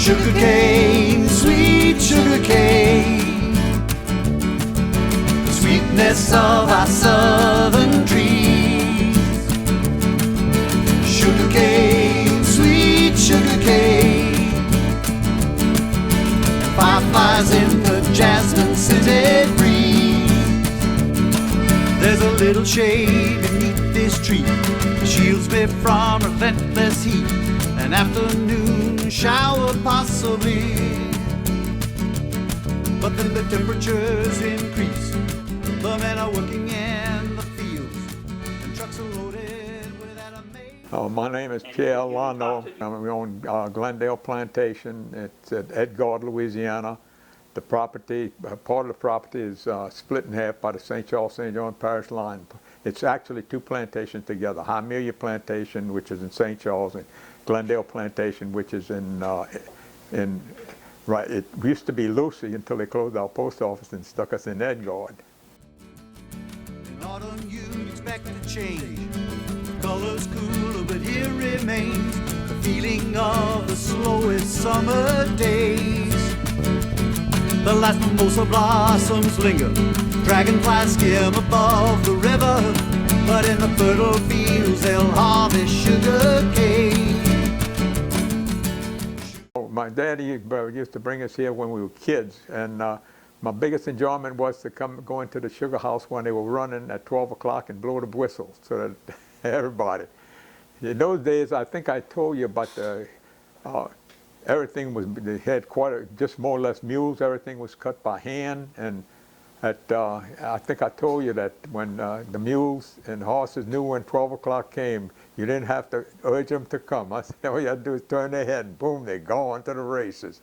Sugarcane, sweet sugarcane, the sweetness of our southern trees. Sugarcane, sweet sugarcane, fireflies in the jasmine scented breeze. There's a little shade beneath this tree, shields me from relentless heat. An afternoon shower possibly, but then the temperatures increase. The men are working in the fields, and trucks are loaded with amazing. My name is Pierre Lanaux. We own Glendale Plantation. It's at Edgard, Louisiana. The property, part of the property is split in half by the St. Charles-St. John Parish line. It's actually two plantations together, High Amelia Plantation, which is in St. Charles, and Glendale Plantation, which is right, it used to be Lucy until they closed our post office and stuck us in Edgard. In autumn you'd expect to change, colors cooler, but here remains the feeling of the slowest summer days. The last mimosa blossoms linger, dragonflies skim above the river, but in the fertile fields they'll harvest sugar cane. My daddy used to bring us here when we were kids, and my biggest enjoyment was to go into the sugar house when they were running at 12 o'clock and blow the whistle so that everybody. In those days, I think I told you about everything was, they had just more or less mules, everything was cut by hand, and I think I told you that when the mules and horses knew when 12 o'clock came, you didn't have to urge them to come. I said, all you had to do is turn their head and boom, they go on to the races.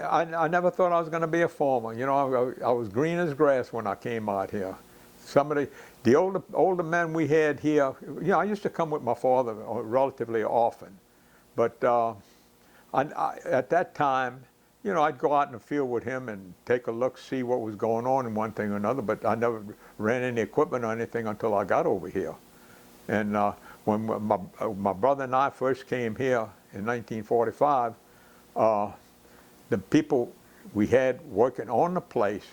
I never thought I was going to be a farmer. You know, I was green as grass when I came out here. Some of the older men we had here, you know, I used to come with my father relatively often. But at that time, you know, I'd go out in the field with him and take a look, see what was going on in one thing or another, but I never ran any equipment or anything until I got over here. And when my brother and I first came here in 1945, the people we had working on the place,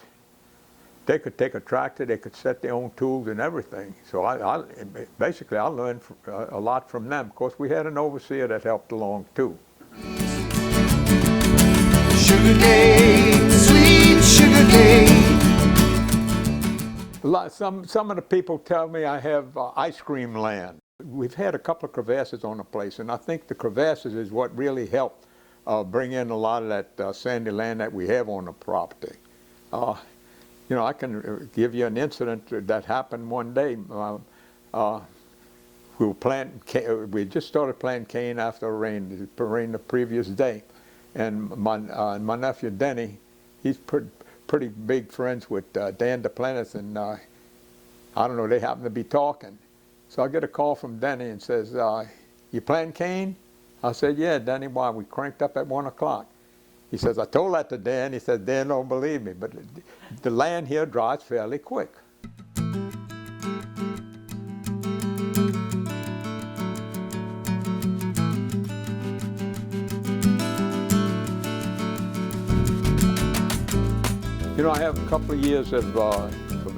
they could take a tractor, they could set their own tools and everything. So basically I learned a lot from them. Of course, we had an overseer that helped along too. Sugarcane, sweet sugarcane. Some of the people tell me I have ice cream land. We've had a couple of crevasses on the place, and I think the crevasses is what really helped bring in a lot of that sandy land that we have on the property. You know, I can give you an incident that happened one day. We just started planting cane after rain the previous day. And my nephew Denny, he's pretty big friends with Dan DePlantis, and I don't know, they happen to be talking. So I get a call from Denny and says, you planting cane? I said, yeah, Denny, why? We cranked up at 1 o'clock. He says, I told that to Dan. He said, Dan don't believe me, but the land here dries fairly quick. You know, I have a couple of years of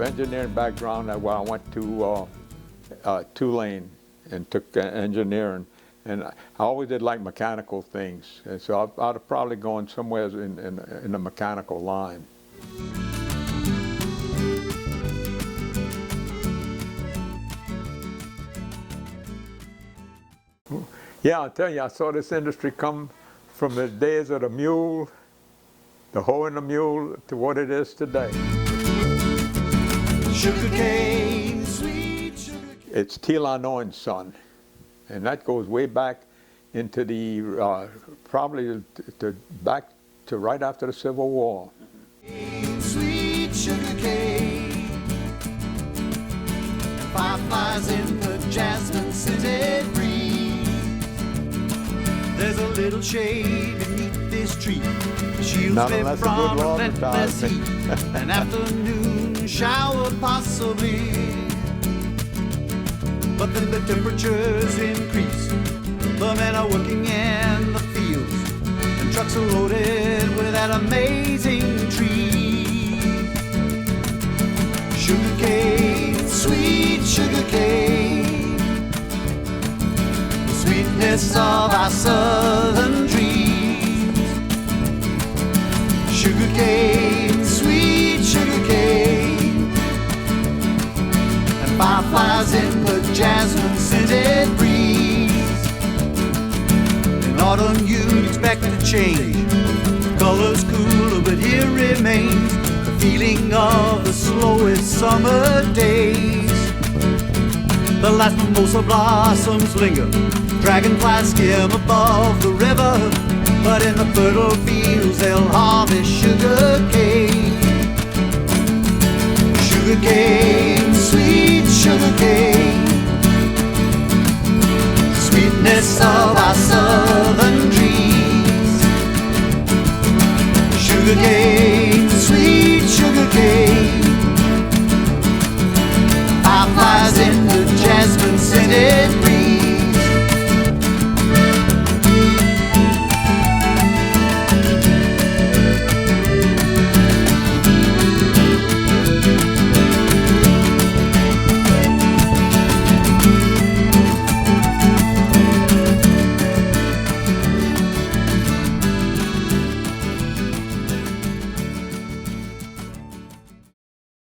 engineering background where I went to Tulane and took engineering. And I always did like mechanical things, and so I'd have probably gone somewhere in the mechanical line. Yeah, I'll tell you, I saw this industry come from the days of the mule, the hoe and the mule, to what it is today. Sugarcane, sweet sugarcane. It's Lanaux Son. And that goes way back into the, probably back to right after the Civil War. Sweet sugarcane, fireflies in the jasmine scented breeze. There's a little shade beneath this tree shields Not me unless the from good Lord relentless retires me. heat. An afternoon shower possibly, but then the temperatures increase. The men are working in the fields, and trucks are loaded with that amazing tree. Sugarcane, sweet sugarcane, the sweetness of our southern dreams. Sugarcane, sweet sugarcane, and fireflies in the jasmine-scented breeze. In autumn you'd expect a change, colors cooler, but here remains the feeling of the slowest summer days. The last mimosa blossoms linger, dragonflies skim above the river, but in the fertile fields they'll harvest sugarcane. Sugarcane, sweet sugarcane, sweetness of our southern dreams. Sugarcane, sweet sugarcane, fireflies in